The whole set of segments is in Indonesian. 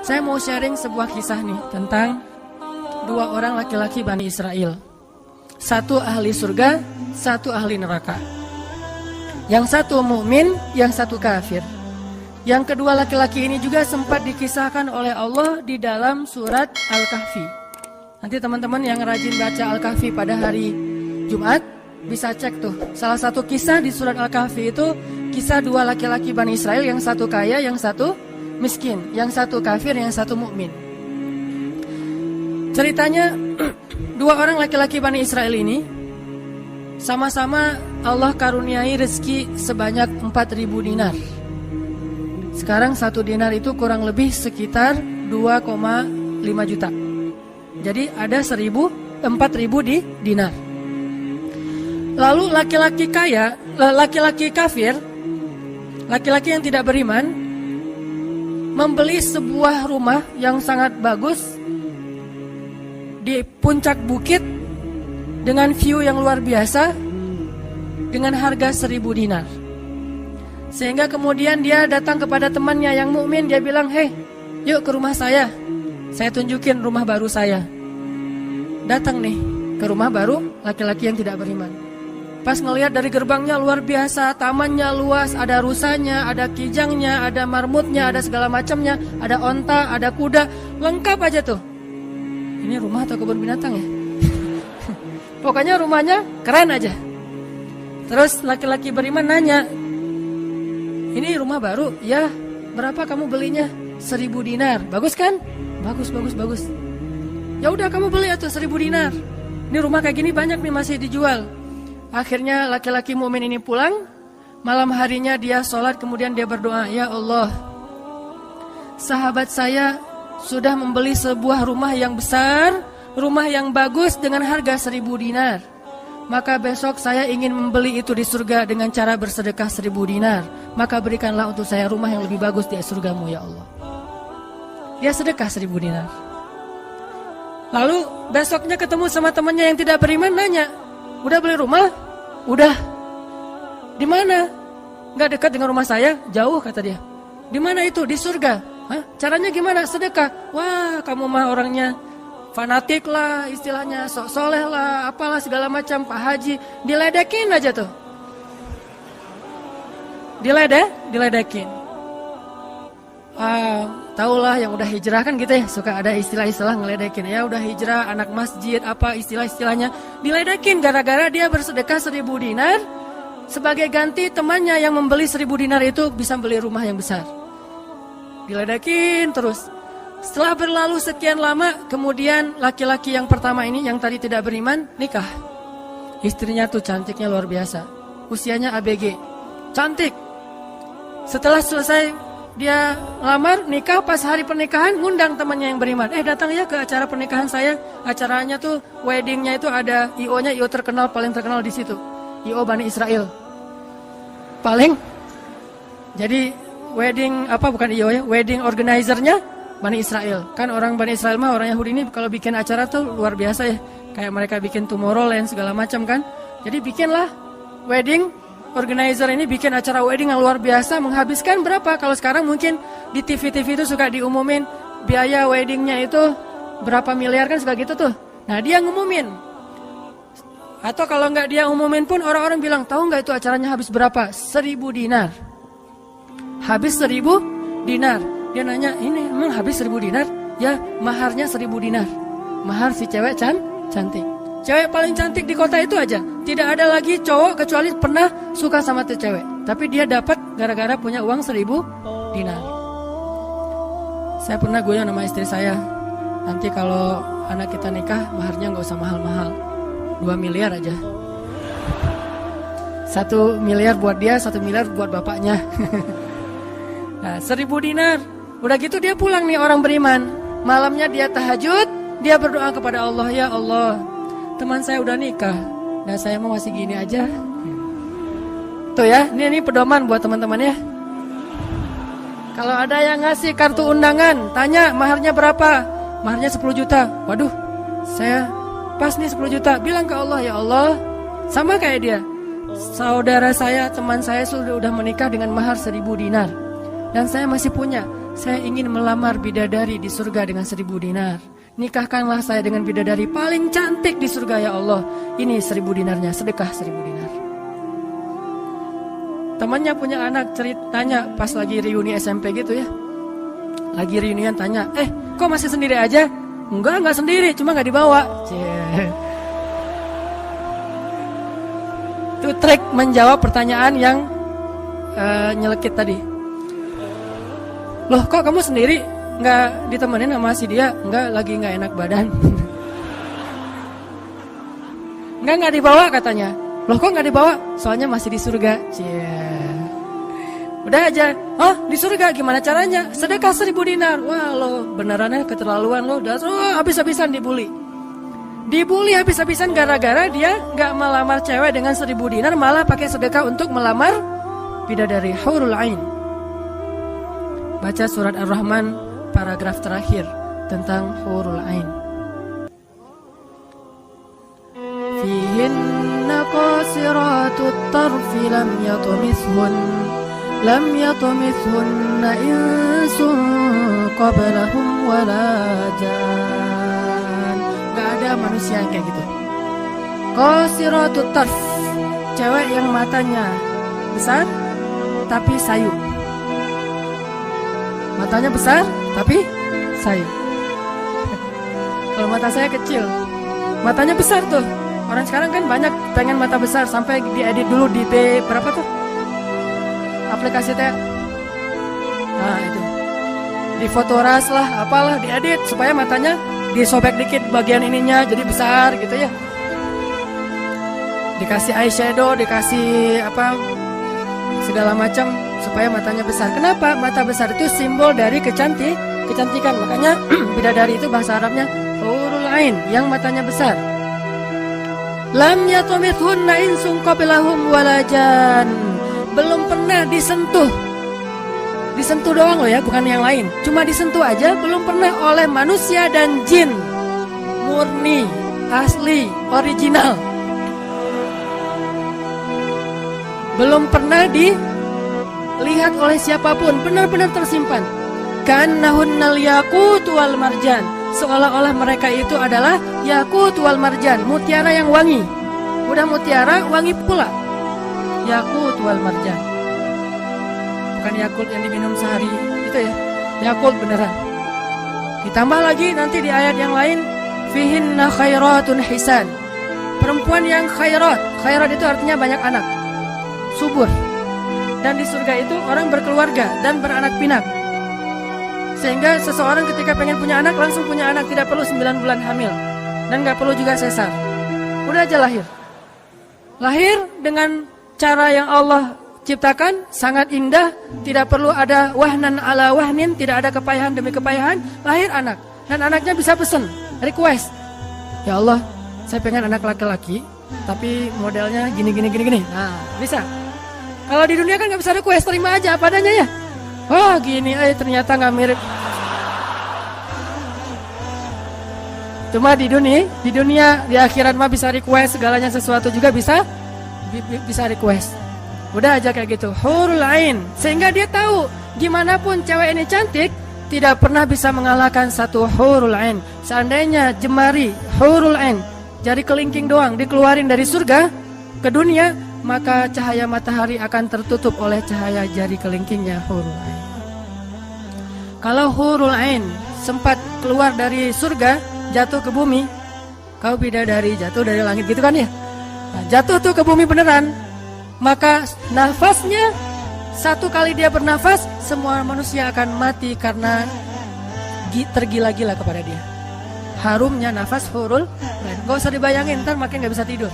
Saya mau sharing sebuah kisah nih tentang dua orang laki-laki Bani Israel. Satu ahli surga, satu ahli neraka. Yang satu mukmin, yang satu kafir. Yang kedua laki-laki ini juga sempat dikisahkan oleh Allah di dalam surat Al-Kahfi. Nanti teman-teman yang rajin baca Al-Kahfi pada hari Jumat bisa cek tuh. Salah satu kisah di surat Al-Kahfi itu kisah dua laki-laki Bani Israel, yang satu kaya, yang satu miskin, yang satu kafir, yang satu mukmin. Ceritanya dua orang laki-laki Bani Israel ini sama-sama Allah karuniai rezeki sebanyak 4.000 dinar. Sekarang satu dinar itu kurang lebih sekitar 2,5 juta. Jadi ada 4.000 di dinar. Lalu laki-laki kaya, laki-laki kafir, laki-laki yang tidak beriman, membeli sebuah rumah yang sangat bagus di puncak bukit dengan view yang luar biasa dengan harga 1.000 dinar. Sehingga kemudian dia datang kepada temannya yang mukmin, dia bilang, "Hei, yuk ke rumah saya tunjukin rumah baru saya." Datang nih ke rumah baru laki-laki yang tidak beriman. Pas ngelihat dari gerbangnya luar biasa, tamannya luas, ada rusanya, ada kijangnya, ada marmutnya, ada segala macamnya, ada onta, ada kuda, lengkap aja tuh. Ini rumah atau kebun binatang ya? Pokoknya rumahnya keren aja. Terus laki-laki beriman nanya, "Ini rumah baru?" "Ya." "Berapa kamu belinya?" 1.000 dinar. "Bagus kan?" "Bagus. "Ya udah kamu beli atau 1.000 dinar. Ini rumah kayak gini banyak nih masih dijual." Akhirnya laki-laki mukmin ini pulang. Malam harinya dia sholat, kemudian dia berdoa, "Ya Allah, sahabat saya sudah membeli sebuah rumah yang besar, rumah yang bagus dengan harga 1.000 dinar. Maka besok saya ingin membeli itu di surga dengan cara bersedekah 1.000 dinar. Maka berikanlah untuk saya rumah yang lebih bagus di surgamu ya Allah." Dia sedekah 1.000 dinar. Lalu besoknya ketemu sama temannya yang tidak beriman, nanya, "Udah beli rumah?" "Udah." "Di mana?" "Nggak dekat dengan rumah saya, jauh," kata dia. "Di mana itu?" "Di surga." "Hah? Caranya gimana?" "Sedekah." "Wah, kamu mah orangnya fanatik lah, istilahnya sok soleh lah, apalah segala macam, Pak Haji." Diledekin aja tuh. Diledekin. Taulah yang udah hijrah kan gitu ya, suka ada istilah-istilah ngeledekin. Ya udah hijrah, anak masjid, apa istilah-istilahnya. Diledekin gara-gara dia bersedekah 1.000 dinar. Sebagai ganti temannya yang membeli 1.000 dinar itu bisa beli rumah yang besar. Diledekin terus. Setelah berlalu sekian lama, kemudian laki-laki yang pertama ini yang tadi tidak beriman nikah. Istrinya tuh cantiknya luar biasa, usianya ABG, cantik. Setelah selesai dia lamar, nikah, pas hari pernikahan ngundang temannya yang beriman. Datang ya ke acara pernikahan saya. Acaranya tuh weddingnya itu ada IO-nya, IO terkenal, paling terkenal di situ. IO Bani Israel. Jadi wedding bukan IO ya, wedding organizer-nya Bani Israel. Kan orang Bani Israel mah, orang Yahudi ini kalau bikin acara tuh luar biasa ya. Kayak mereka bikin Tomorrowland segala macam kan. Jadi bikinlah wedding organizer ini bikin acara wedding yang luar biasa, menghabiskan berapa? Kalau sekarang mungkin di TV-TV itu suka diumumin biaya weddingnya itu berapa miliar kan, suka gitu tuh. Nah dia ngumumin. Atau kalau nggak dia umumin pun orang-orang bilang, tahu nggak itu acaranya habis berapa? 1.000 dinar. Habis 1.000 dinar. Dia nanya, ini emang habis 1.000 dinar? Ya, maharnya 1.000 dinar. Mahar si cewek cantik. Cewek paling cantik di kota itu aja. Tidak ada lagi cowok kecuali pernah suka sama tuh cewek. Tapi dia dapat gara-gara punya uang 1.000 dinar. Saya pernah goyang sama istri saya. Nanti kalau anak kita nikah, maharnya gak usah mahal-mahal. 2 miliar aja. 1 miliar buat dia, 1 miliar buat bapaknya. Nah, 1.000 dinar. Udah gitu dia pulang nih orang beriman. Malamnya dia tahajud, dia berdoa kepada Allah, ya Allah, teman saya udah nikah, dan saya mau masih gini aja. Tuh ya, ini pedoman buat teman-teman ya. Kalau ada yang ngasih kartu undangan, tanya maharnya berapa? Maharnya 10 juta. Waduh, saya pas nih 10 juta. Bilang ke Allah, ya Allah, sama kayak dia. Saudara saya, teman saya sudah menikah dengan mahar 1000 dinar. Dan saya masih punya. Saya ingin melamar bidadari di surga dengan 1000 dinar. Nikahkanlah saya dengan bidadari paling cantik di surga, ya Allah. Ini 1000 dinarnya, sedekah 1000 dinar. Temannya punya anak, ceritanya pas lagi reuni SMP gitu ya. Lagi reunian tanya, kok masih sendiri aja? Enggak sendiri, cuma gak dibawa. Itu trik menjawab pertanyaan yang nyelekit tadi. Loh, kok kamu sendiri? Nggak ditemenin sama si dia? Nggak, lagi nggak enak badan. Nggak dibawa katanya. Loh, kok nggak dibawa? Soalnya masih di surga. Udah aja. Oh, di surga gimana caranya? Sedekah 1000 dinar. Wah, lo benerannya keterlaluan lo. Udah habis-habisan dibully. Dibully habis-habisan gara-gara dia nggak melamar cewek dengan 1000 dinar, malah pakai sedekah untuk melamar bidadari hurul ain. Baca surat Ar-Rahman paragraf terakhir tentang hurul ain. Fihinna qasiratut tarfi lam yatumithunna insun qablahum wala jan. Gak ada manusia yang kayak gitu. Qasiratut tarf, cewek yang matanya besar tapi sayu. Matanya besar tapi sayu. Kalau mata saya kecil, matanya besar tuh. Orang sekarang kan banyak pengen mata besar, sampai diedit dulu di berapa tuh aplikasi teh. Nah itu, di fotoras lah, apalah diedit supaya matanya disobek dikit bagian ininya jadi besar gitu ya. Dikasih eyeshadow, dikasih apa segala macam supaya matanya besar. Kenapa? Mata besar itu simbol dari kecantikan. Makanya bidadari itu bahasa Arabnya hurul ain, yang matanya besar. Lam yatumithunna insun qablahum walajan. Belum pernah disentuh. Disentuh doang loh ya, bukan yang lain. Cuma disentuh aja, belum pernah oleh manusia dan jin. Murni, asli, original. Belum pernah dilihat oleh siapapun, benar-benar tersimpan. Kannahunnal yaqut wal marjan. Seolah-olah mereka itu adalah yakut wal marjan, mutiara yang wangi. Udah mutiara, wangi pula. Yakut wal marjan. Bukan Yakult yang diminum sehari itu ya. Yakult beneran. Ditambah lagi nanti di ayat yang lain, fihinna khairatun hisan. Perempuan yang khairat. Khairat itu artinya banyak anak, subur. Dan di surga itu orang berkeluarga dan beranak pinak. Sehingga seseorang ketika pengen punya anak, langsung punya anak, tidak perlu 9 bulan hamil. Dan gak perlu juga sesar. Udah aja lahir. Lahir dengan cara yang Allah ciptakan, sangat indah. Tidak perlu ada wahnan ala wahnin, tidak ada kepayahan demi kepayahan. Lahir anak. Dan anaknya bisa pesen, request. Ya Allah, saya pengen anak laki-laki, tapi modelnya gini. Nah, bisa. Kalau di dunia kan gak bisa request, terima aja apa adanya ya. Oh gini, ternyata gak mirip. Cuma di dunia, di akhirat mah bisa request segalanya, sesuatu juga bisa request. Udah aja kayak gitu, hurul ain. Sehingga dia tahu, dimanapun cewek ini cantik, tidak pernah bisa mengalahkan satu hurul ain. Seandainya jemari hurul ain, jari kelingking doang, dikeluarin dari surga ke dunia, maka cahaya matahari akan tertutup oleh cahaya jari kelingkingnya hurul ain. Kalau hurul ain sempat keluar dari surga, jatuh ke bumi, kau bidadari jatuh dari langit gitu kan ya. Nah, jatuh tuh ke bumi beneran, maka nafasnya, satu kali dia bernafas, semua manusia akan mati karena tergila-gila kepada dia. Harumnya nafas hurul ain. Gak usah dibayangin, ntar makin gak bisa tidur.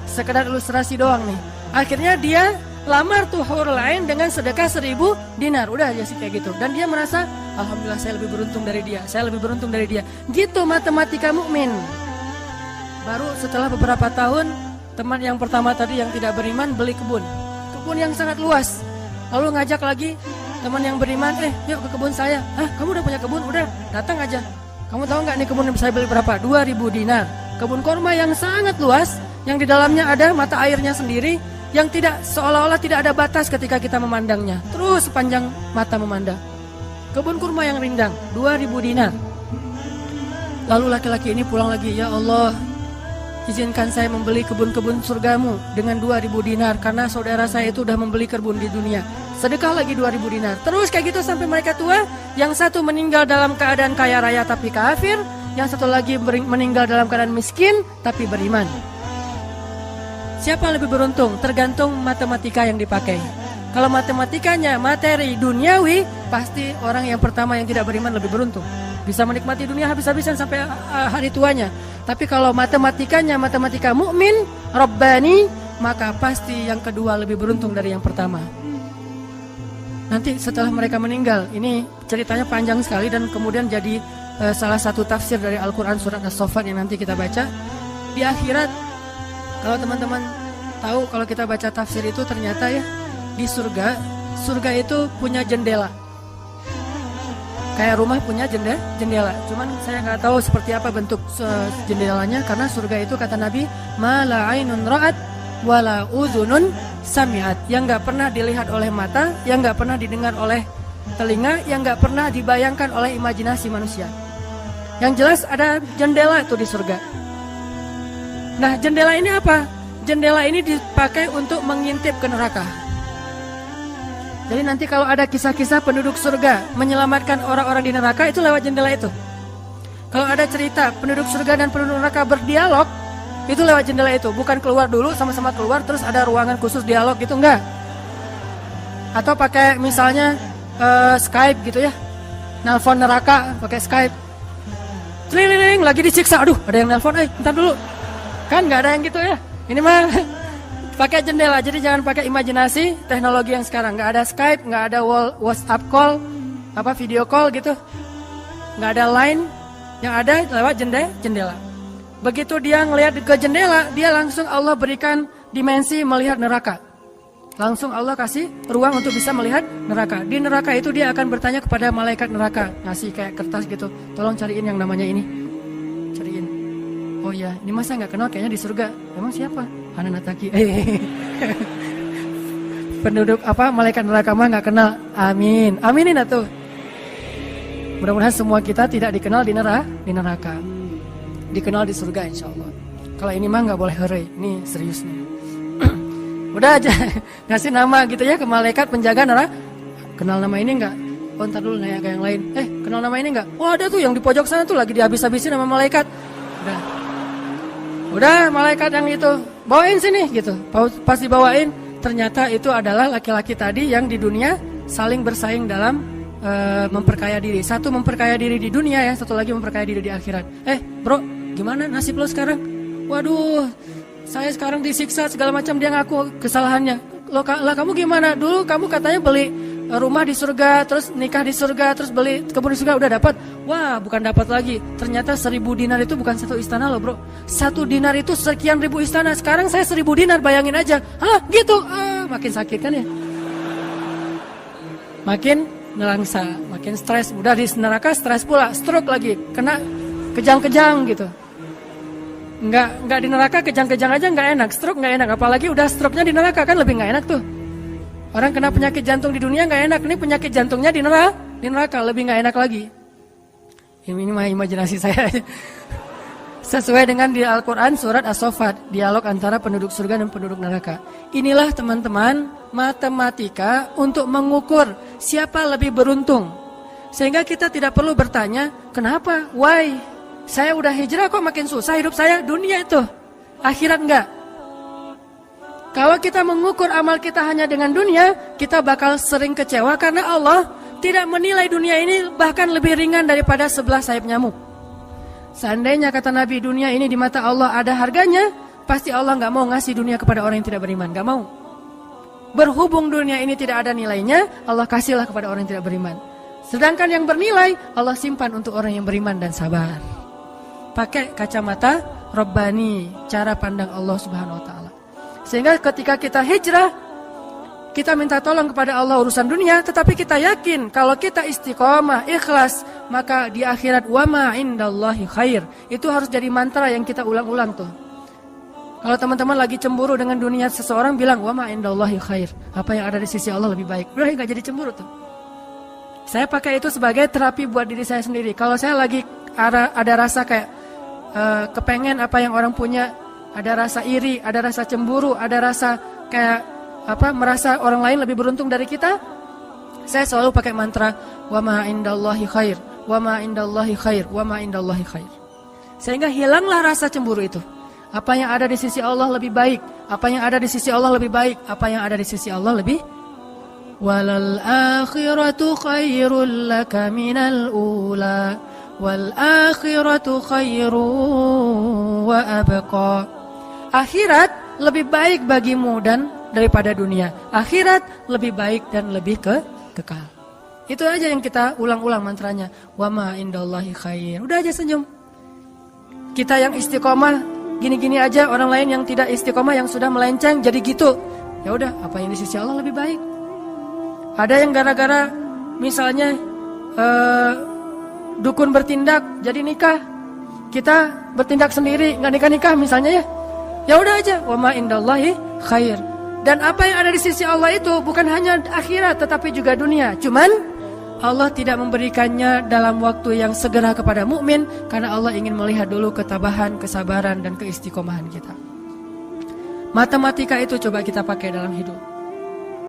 Sekedar ilustrasi doang nih. Akhirnya dia lamar tuh hurul ain dengan sedekah 1000 dinar. Udah aja sih kayak gitu. Dan dia merasa, alhamdulillah saya lebih beruntung dari dia, saya lebih beruntung dari dia. Gitu matematika mukmin. Baru setelah beberapa tahun, teman yang pertama tadi yang tidak beriman beli kebun yang sangat luas. Lalu ngajak lagi teman yang beriman, yuk ke kebun saya. Kamu udah punya kebun? Udah, datang aja. Kamu tahu nggak nih kebun yang saya beli berapa? 2000 dinar. Kebun kurma yang sangat luas, yang di dalamnya ada mata airnya sendiri, yang tidak seolah-olah tidak ada batas ketika kita memandangnya. Terus sepanjang mata memandang. Kebun kurma yang rindang, 2000 dinar. Lalu laki-laki ini pulang lagi, ya Allah, izinkan saya membeli kebun-kebun surgamu dengan 2000 dinar, karena saudara saya itu udah membeli kebun di dunia. Sedekah lagi 2000 dinar. Terus kayak gitu sampai mereka tua. Yang satu meninggal dalam keadaan kaya raya tapi kafir, yang satu lagi meninggal dalam keadaan miskin tapi beriman. Siapa lebih beruntung? Tergantung matematika yang dipakai. Kalau matematikanya materi duniawi, pasti orang yang pertama yang tidak beriman lebih beruntung. Bisa menikmati dunia habis-habisan sampai hari tuanya. Tapi kalau matematikanya matematika mukmin, Rabbani, maka pasti yang kedua lebih beruntung dari yang pertama. Nanti setelah mereka meninggal, ini ceritanya panjang sekali dan kemudian jadi salah satu tafsir dari Al-Quran surat As-Saffat yang nanti kita baca. Di akhirat, kalau teman-teman tahu, kalau kita baca tafsir itu ternyata ya, di surga itu punya jendela. Kayak rumah punya jendela. Cuman saya nggak tahu seperti apa bentuk jendelanya, karena surga itu kata Nabi, ma la ainun ra'at wala udhunun sami'at, yang nggak pernah dilihat oleh mata, yang nggak pernah didengar oleh telinga, yang nggak pernah dibayangkan oleh imajinasi manusia. Yang jelas ada jendela itu di surga. Nah, jendela ini apa? Jendela ini dipakai untuk mengintip ke neraka. Jadi nanti kalau ada kisah-kisah penduduk surga menyelamatkan orang-orang di neraka, itu lewat jendela itu. Kalau ada cerita penduduk surga dan penduduk neraka berdialog, itu lewat jendela itu. Bukan keluar dulu, sama-sama keluar terus ada ruangan khusus dialog gitu, enggak. Atau pakai misalnya Skype gitu ya, nelpon neraka pakai Skype. Tling, lagi disiksa, aduh ada yang nelpon, bentar dulu. Kan nggak ada yang gitu ya. Ini mah pakai jendela. Jadi jangan pakai imajinasi teknologi yang sekarang. Nggak ada Skype, nggak ada WhatsApp call, video call gitu. Nggak ada line, yang ada lewat jendela. Begitu dia ngelihat ke jendela, dia langsung Allah berikan dimensi melihat neraka. Langsung Allah kasih ruang untuk bisa melihat neraka. Di neraka itu dia akan bertanya kepada malaikat neraka, ngasih kayak kertas gitu, tolong cariin yang namanya ini. Cariin. Oh iya, ini masa nggak kenal kayaknya di surga. Emang siapa? Hananataki. Penduduk malaikat neraka mah nggak kenal. Amin. Aminin atuh. Mudah-mudahan semua kita tidak dikenal di neraka. Dikenal di surga insya Allah. Kalau ini mah nggak boleh hore, ini serius nih. Udah aja ngasih nama gitu ya ke malaikat penjaga neraka. Kenal nama ini nggak? Oh ntar dulu nanya ke yang lain. Kenal nama ini nggak? Oh ada tuh yang di pojok sana tuh lagi dihabis-habisin sama malaikat. Udah malaikat yang itu bawain sini gitu. Pas dibawain ternyata itu adalah laki-laki tadi yang di dunia saling bersaing dalam memperkaya diri. Satu memperkaya diri di dunia ya, satu lagi memperkaya diri di akhirat. Bro, gimana nasib lo sekarang? Waduh, saya sekarang disiksa segala macam, dia ngaku kesalahannya. Lah kamu gimana? Dulu kamu katanya beli rumah di surga, terus nikah di surga, terus beli kebun di surga, udah dapat. Wah, bukan dapat lagi. Ternyata 1000 dinar itu bukan satu istana loh, bro. 1 dinar itu sekian ribu istana. Sekarang saya 1000 dinar, bayangin aja. Hah, gitu. Makin sakit kan ya? Makin nelangsa, makin stres. Udah di neraka stres pula, stroke lagi, kena kejang-kejang gitu. Enggak di neraka kejang-kejang aja enggak enak, stroke enggak enak, apalagi udah stroke-nya di neraka kan lebih enggak enak tuh. Orang kena penyakit jantung di dunia enggak enak, ini penyakit jantungnya di neraka lebih enggak enak lagi. Ini mah imajinasi saya. Sesuai dengan di Al-Quran surat As-Saffat, dialog antara penduduk surga dan penduduk neraka. Inilah teman-teman matematika untuk mengukur siapa lebih beruntung. Sehingga kita tidak perlu bertanya, kenapa? Why? Saya udah hijrah kok makin susah hidup saya. Dunia itu, akhirat enggak. Kalau kita mengukur amal kita hanya dengan dunia, kita bakal sering kecewa karena Allah tidak menilai dunia ini bahkan lebih ringan daripada 11 sayap nyamuk. Seandainya kata Nabi dunia ini di mata Allah ada harganya, pasti Allah gak mau ngasih dunia kepada orang yang tidak beriman, gak mau. berhubung dunia ini tidak ada nilainya, Allah kasihlah kepada orang yang tidak beriman. Sedangkan yang bernilai, Allah simpan untuk orang yang beriman dan sabar. Pakai kacamata Rabbani, cara pandang Allah Subhanahu wa Ta'ala. Sehingga ketika kita hijrah, kita minta tolong kepada Allah urusan dunia, tetapi kita yakin kalau kita istiqomah, ikhlas, maka di akhirat wa ma indallahi khair. Itu harus jadi mantra yang kita ulang-ulang tuh. Kalau teman-teman lagi cemburu dengan dunia, seseorang bilang wa ma indallahi khair. Apa yang ada di sisi Allah lebih baik. Udah enggak jadi cemburu tuh. Saya pakai itu sebagai terapi buat diri saya sendiri. Kalau saya lagi ada rasa kayak kepengen apa yang orang punya, ada rasa iri, ada rasa cemburu, ada rasa kayak merasa orang lain lebih beruntung dari kita, saya selalu pakai mantra wa ma indallahi khair, wa ma indallahi khair, wa ma indallahi khair. Sehingga hilanglah rasa cemburu itu. Apa yang ada di sisi Allah lebih baik, apa yang ada di sisi Allah lebih baik, apa yang ada di sisi Allah lebih. Walal akhiratu khairul laka minal ula, wal akhiratu khairu wa abqa. Akhirat lebih baik bagimu dan daripada dunia. Akhirat lebih baik dan lebih kekal. Itu aja yang kita ulang-ulang mantranya. Wa ma indallahi khair. Udah aja senyum. Kita yang istiqomah gini-gini aja, orang lain yang tidak istiqomah, yang sudah melenceng jadi gitu. Ya udah, apa yang di sisi Allah lebih baik. Ada yang gara-gara misalnya dukun bertindak jadi nikah, kita bertindak sendiri nggak nikah-nikah misalnya ya. Ya udah aja, wa ma indallahi khair. Dan apa yang ada di sisi Allah itu bukan hanya akhirat tetapi juga dunia. Cuman Allah tidak memberikannya dalam waktu yang segera kepada mukmin karena Allah ingin melihat dulu ketabahan, kesabaran dan keistiqomahan kita. Matematika itu coba kita pakai dalam hidup.